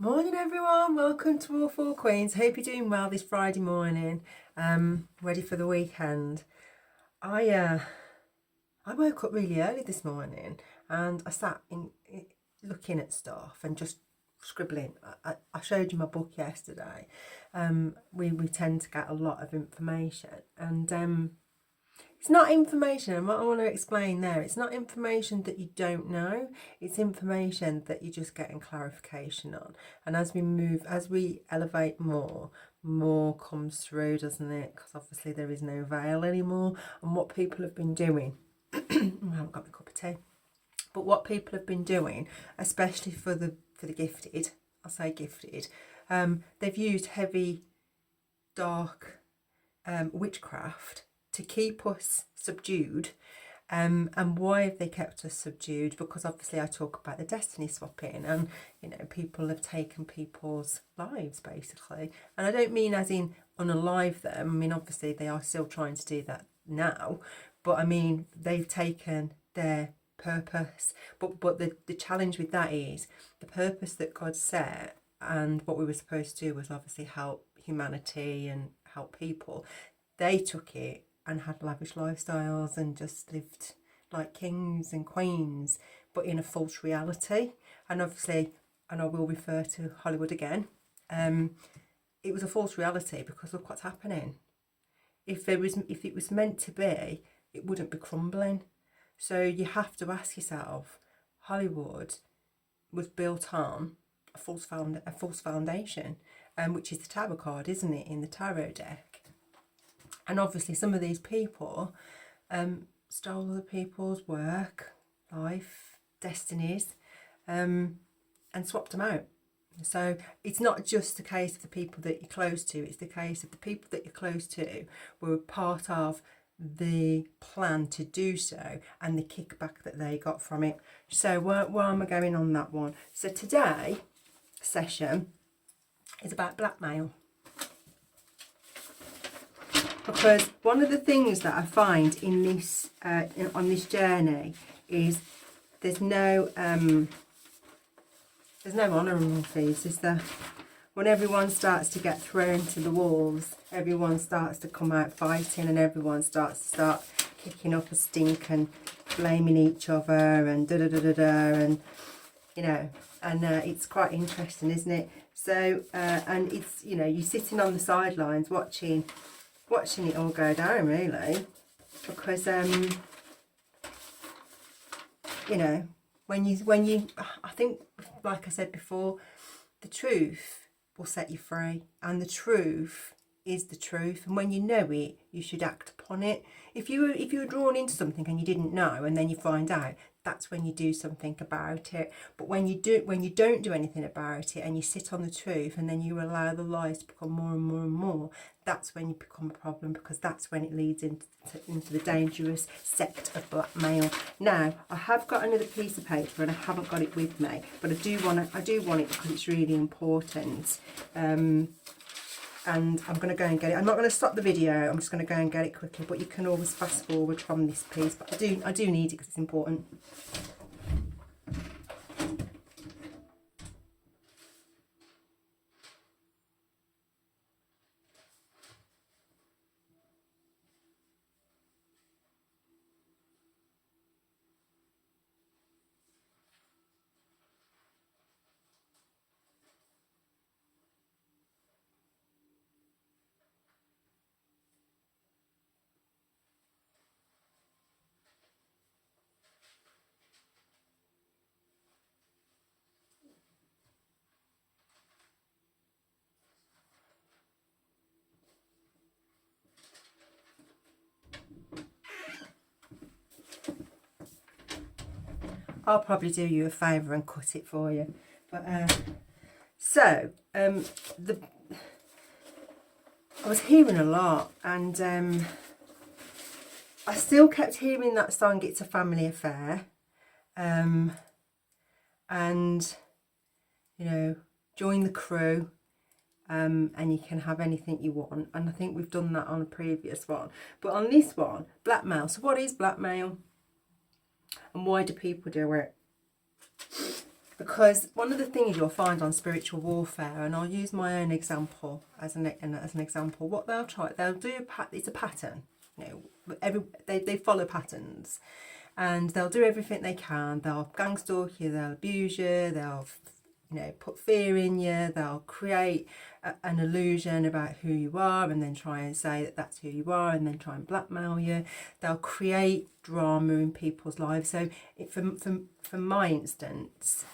Morning everyone, welcome to All Four Queens. Hope you're doing well this Friday morning. Ready for the weekend. I woke up really early this morning and I sat looking at stuff and just scribbling. I showed you my book yesterday. We tend to get a lot of information and it's not information, and what I want to explain there, it's not information that you don't know, it's information that you're just getting clarification on. And as we elevate more comes through, doesn't it? Because obviously there is no veil anymore. And what people have been doing, I haven't got my cup of tea, but what people have been doing, especially for the gifted, I say gifted, they've used heavy, dark witchcraft to keep us subdued. And why have they kept us subdued? Because obviously I talk about the destiny swapping, and people have taken people's lives basically. And I don't mean as in unalive them. I mean obviously they are still trying to do that now, but I mean they've taken their purpose. But the challenge with that is the purpose that God set, and what we were supposed to do was obviously help humanity and help people. They took it and had lavish lifestyles and just lived like kings and queens, but in a false reality. And obviously, and I will refer to Hollywood again, it was a false reality because look what's happening. If it was meant to be, it wouldn't be crumbling. So you have to ask yourself, Hollywood was built on a false foundation, which is the tarot card, isn't it, in the tarot deck? And obviously some of these people stole other people's work, life, destinies, and swapped them out. So it's not just the case of the people that you're close to, it's the case of the people that you're close to were part of the plan to do so and the kickback that they got from it. So where am I going on that one? So today session is about blackmail. Because one of the things that I find in this on this journey is there's no honourable fees, is there? When everyone starts to get thrown to the walls, everyone starts to come out fighting, and everyone starts to kicking up a stink and blaming each other and and and it's quite interesting, isn't it? So and it's you're sitting on the sidelines watching it all go down, really, because when you I think, like I said before, the truth will set you free, and the truth is the truth, and when you know it, you should act upon it. If you were drawn into something and you didn't know, and then you find out, that's when you do something about it. But when you don't do anything about it and you sit on the truth and then you allow the lies to become more and more and more, that's when you become a problem, because that's when it leads into the dangerous sect of blackmail. Now, I have got another piece of paper and I haven't got it with me, but I do want it because it's really important. And I'm going to go and get it. I'm not going to stop the video, I'm just going to go and get it quickly, but you can always fast forward from this piece, but I do need it because it's important. I'll probably do you a favour and cut it for you. But I was hearing a lot, and I still kept hearing that song, It's a Family Affair. And join the crew, and you can have anything you want. And I think we've done that on a previous one. But on this one, blackmail. So what is blackmail? And why do people do it? Because one of the things you'll find on spiritual warfare, and I'll use my own example as an example, what they'll do, it's a pattern. You know, they follow patterns, and they'll do everything they can. They'll gang stalk you, they'll abuse you, they'll put fear in you, they'll create an illusion about who you are and then try and say that that's who you are and then try and blackmail you. They'll create drama in people's lives. So for my instance,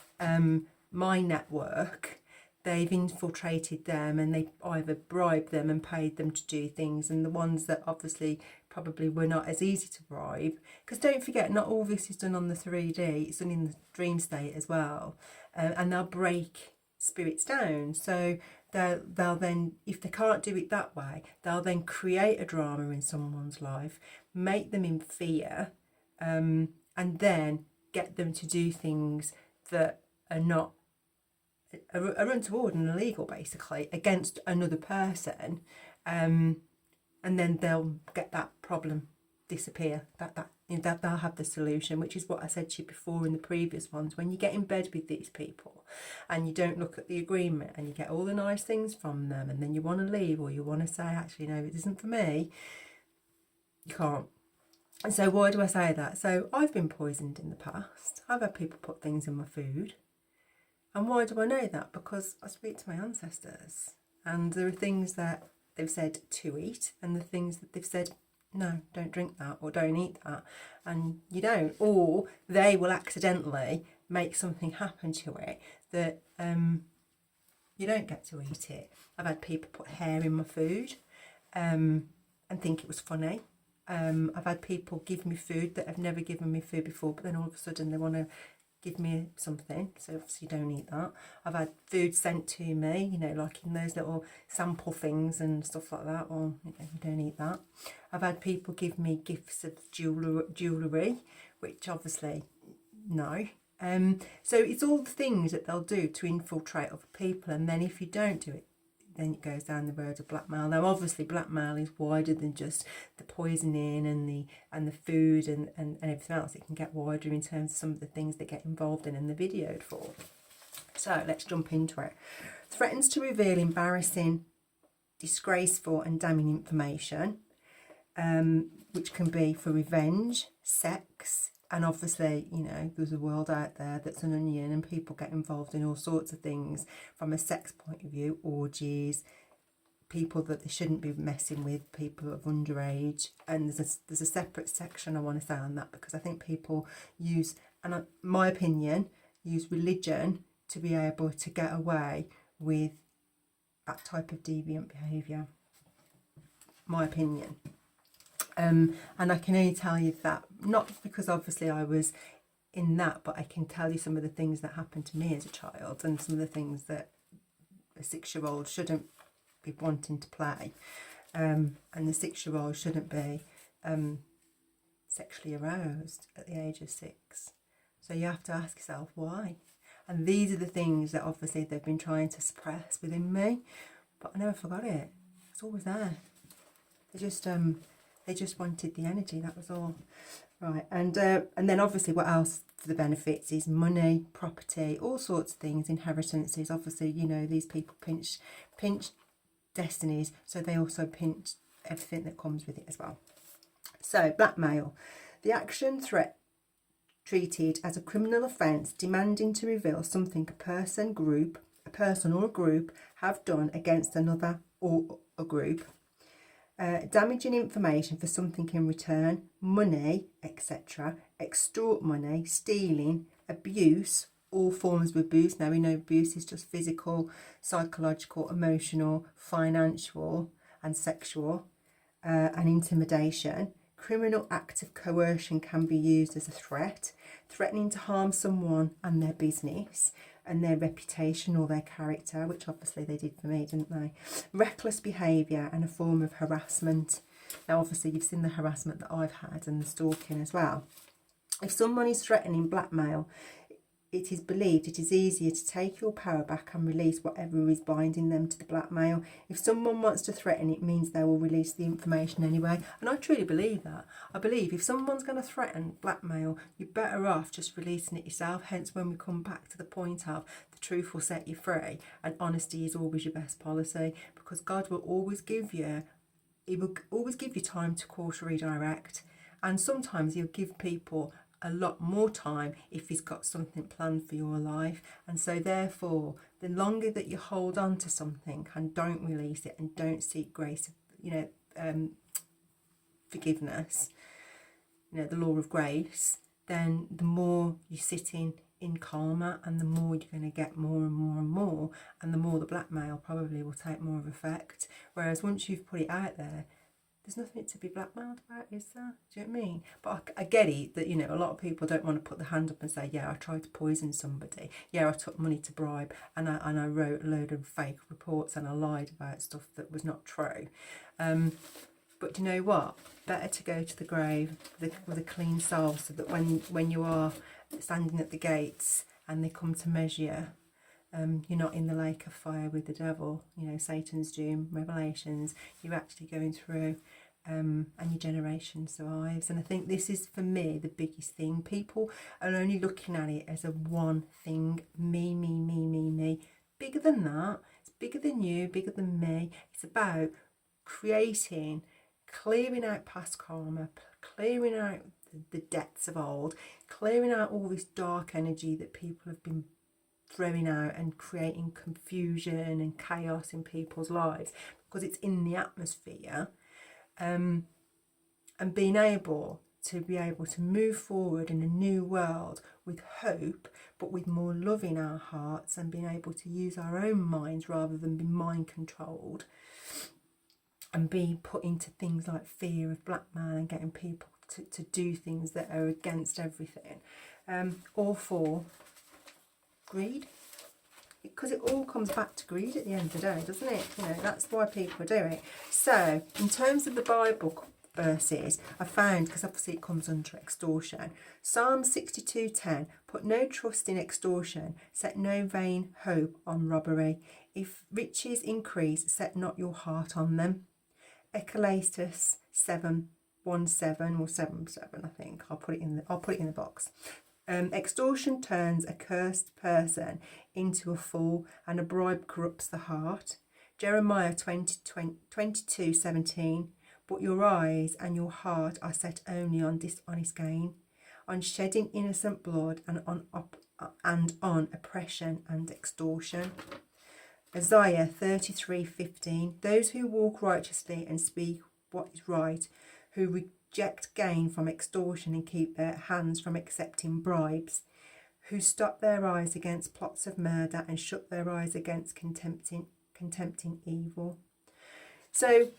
my network, they've infiltrated them and they either bribed them and paid them to do things, and the ones that obviously probably were not as easy to bribe, because don't forget, not all this is done on the 3D, it's done in the dream state as well, and they'll break spirits down. So they'll then, if they can't do it that way, they'll then create a drama in someone's life, make them in fear, and then get them to do things that are untoward and illegal, basically, against another person, and then they'll get that problem disappear. That they'll have the solution, which is what I said to you before in the previous ones. When you get in bed with these people and you don't look at the agreement and you get all the nice things from them, and then you want to leave, or you want to say, actually no, it isn't for me, you can't. And so why do I say that? So I've been poisoned in the past. I've had people put things in my food. And why do I know that? Because I speak to my ancestors, and there are things that they've said to eat and the things that they've said, no, don't drink that or don't eat that, and you don't. Or they will accidentally make something happen to it that you don't get to eat it. I've had people put hair in my food and think it was funny. I've had people give me food that have never given me food before, but then all of a sudden they want to give me something, so obviously don't eat that. I've had food sent to me, like in those little sample things and stuff like that. Well, you don't eat that. I've had people give me gifts of jewellery, which obviously no. So it's all the things that they'll do to infiltrate other people, and then if you don't do it, then it goes down the road of blackmail. Now obviously blackmail is wider than just the poisoning and the food and everything else. It can get wider in terms of some of the things they get involved in and they're videoed for. So let's jump into it. Threatens to reveal embarrassing, disgraceful and damning information, which can be for revenge, sex, and obviously, there's a world out there that's an onion and people get involved in all sorts of things from a sex point of view, orgies, people that they shouldn't be messing with, people of underage. And there's a separate section I want to say on that, because I think people use, and my opinion, use religion to be able to get away with that type of deviant behaviour. My opinion. And I can only tell you that, not because obviously I was in that, but I can tell you some of the things that happened to me as a child and some of the things that a 6-year-old shouldn't be wanting to play, and the 6-year-old shouldn't be sexually aroused at the age of 6. So you have to ask yourself why. And these are the things that obviously they've been trying to suppress within me, but I never forgot it. It's always there. They just wanted the energy, that was all. Right, and then obviously what else for the benefits is money, property, all sorts of things, inheritances. Obviously, these people pinch destinies, so they also pinch everything that comes with it as well. So, blackmail. The action, threat, treated as a criminal offence, demanding to reveal something a person or a group have done against another or a group. Damaging information for something in return, money, etc., extort money, stealing, abuse, all forms of abuse. Now we know abuse is just physical, psychological, emotional, financial and sexual, and intimidation. Criminal act of coercion can be used as a threat, threatening to harm someone and their business and their reputation or their character, which obviously they did for me, didn't they? Reckless behaviour and a form of harassment. Now obviously you've seen the harassment that I've had and the stalking as well. If someone is threatening blackmail, it is believed it is easier to take your power back and release whatever is binding them to the blackmail. If someone wants to threaten, it means they will release the information anyway. And I truly believe that. I believe if someone's going to threaten, blackmail, you're better off just releasing it yourself. Hence, when we come back to the point of the truth will set you free, and honesty is always your best policy, because God will always give you, He will always give you time to course redirect. And sometimes He'll give people a lot more time if He's got something planned for your life. And so therefore, the longer that you hold on to something and don't release it and don't seek grace, forgiveness, the law of grace, then the more you sit in karma, and the more you're going to get more and more and more, and the more the blackmail probably will take more of effect. Whereas once you've put it out there, there's nothing to be blackmailed about, is there? Do you know what I mean? But I get it that, a lot of people don't want to put their hand up and say, yeah, I tried to poison somebody. Yeah, I took money to bribe, and I wrote a load of fake reports, and I lied about stuff that was not true. But you know what? Better to go to the grave with a clean soul, so that when you are standing at the gates and they come to measure you, you're not in the lake of fire with the devil, Satan's doom, Revelations. You're actually going through and your generation survives. And I think this is, for me, the biggest thing. People are only looking at it as a one thing. Me, me, me, me, me. Bigger than that. It's bigger than you, bigger than me. It's about clearing out past karma, clearing out the debts of old, clearing out all this dark energy that people have been throwing out and creating confusion and chaos in people's lives, because it's in the atmosphere, and being able to move forward in a new world with hope, but with more love in our hearts, and being able to use our own minds rather than be mind controlled and be put into things like fear of blackmail and getting people to do things that are against everything, all for greed, because it all comes back to greed at the end of the day, doesn't it? That's why people do it. So in terms of the Bible verses, I found, because obviously it comes under extortion, Psalm 62:10, put no trust in extortion, set no vain hope on robbery. If riches increase, set not your heart on them. Ecclesiastes 7:17 or 7:7, I think. I'll put it in the box. Extortion turns a cursed person into a fool, and a bribe corrupts the heart. Jeremiah 22:17. But your eyes and your heart are set only on dishonest gain, on shedding innocent blood, and on oppression and extortion. Isaiah 33:15. Those who walk righteously and speak what is right, who reject gain from extortion and keep their hands from accepting bribes, who stop their eyes against plots of murder and shut their eyes against contempting evil. So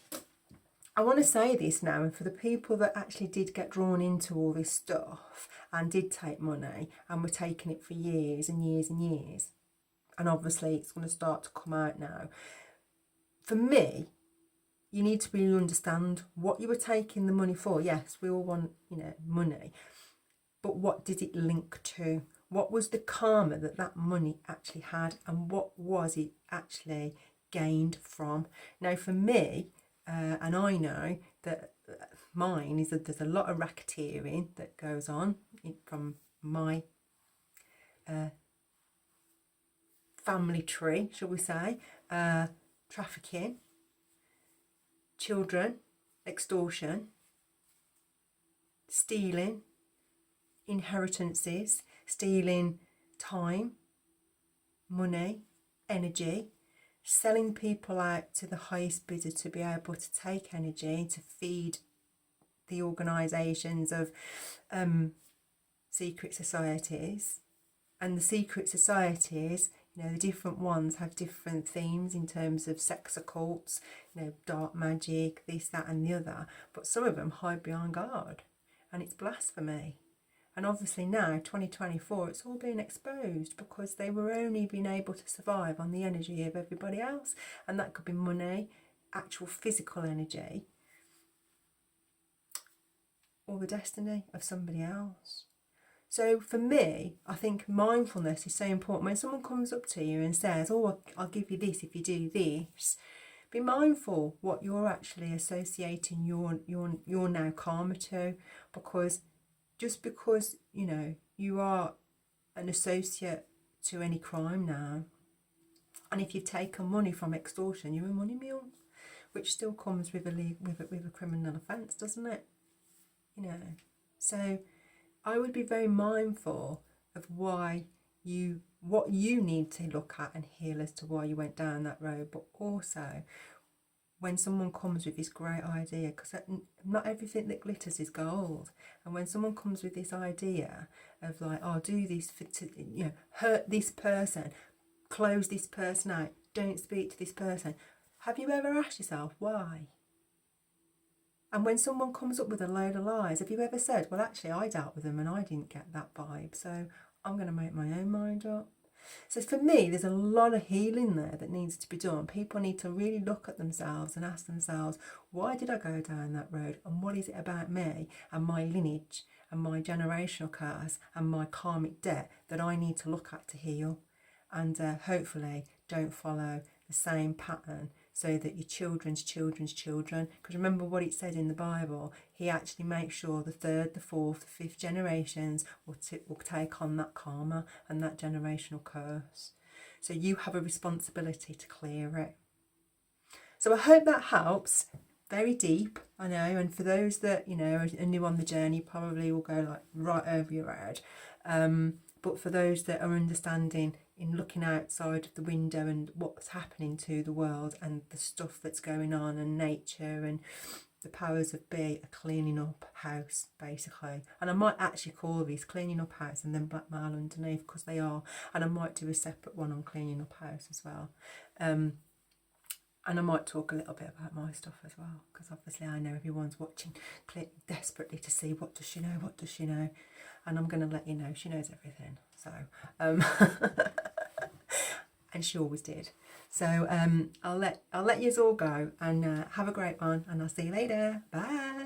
I want to say this now, and for the people that actually did get drawn into all this stuff and did take money and were taking it for years and years and years, and obviously it's going to start to come out now. For me, you need to really understand what you were taking the money for. Yes, we all want, money. But what did it link to? What was the karma that money actually had? And what was it actually gained from? Now, for me, and I know that mine is that there's a lot of racketeering that goes on from my family tree, shall we say, trafficking, children, extortion, stealing, inheritances, stealing time, money, energy, selling people out to the highest bidder to be able to take energy to feed the organisations of secret societies. And the secret societies, the different ones have different themes in terms of sex occults, dark magic, this, that and the other. But some of them hide behind God, and it's blasphemy. And obviously now, 2024, it's all being exposed because they were only being able to survive on the energy of everybody else. And that could be money, actual physical energy, or the destiny of somebody else. So for me, I think mindfulness is so important. When someone comes up to you and says, oh, I'll give you this if you do this, be mindful what you're actually associating your now karma to, because just because, you know, you are an associate to any crime now, and if you've taken money from extortion, you're a money mule, which still comes with a criminal offence, doesn't it? You know, so I would be very mindful of what you need to look at and heal as to why you went down that road, but also when someone comes with this great idea, because not everything that glitters is gold, and when someone comes with this idea of like, oh, do this to, you know, hurt this person, close this person out, don't speak to this person, have you ever asked yourself why? And when someone comes up with a load of lies, have you ever said, well, actually, I dealt with them and I didn't get that vibe, so I'm going to make my own mind up? So for me, there's a lot of healing there that needs to be done. People need to really look at themselves and ask themselves, why did I go down that road? And what is it about me and my lineage and my generational curse and my karmic debt that I need to look at to heal? And hopefully don't follow the same pattern, so that your children's children's children, because remember what it said in the Bible, he actually makes sure the third, the fourth, the fifth generations will take on that karma and that generational curse. So you have a responsibility to clear it. So I hope that helps. Very deep, I know, and for those that, you know, are new on the journey, probably will go like right over your head. But for those that are understanding in looking outside of the window and what's happening to the world and the stuff that's going on and nature and the powers of be are cleaning up house, basically. And I might actually call these cleaning up house and then blackmail underneath, because they are. And I might do a separate one on cleaning up house as well. And I might talk a little bit about my stuff as well, because obviously I know everyone's watching desperately to see what does she know, and I'm going to let you know she knows everything. So, and she always did. So I'll let you all go, and have a great one, and I'll see you later. Bye.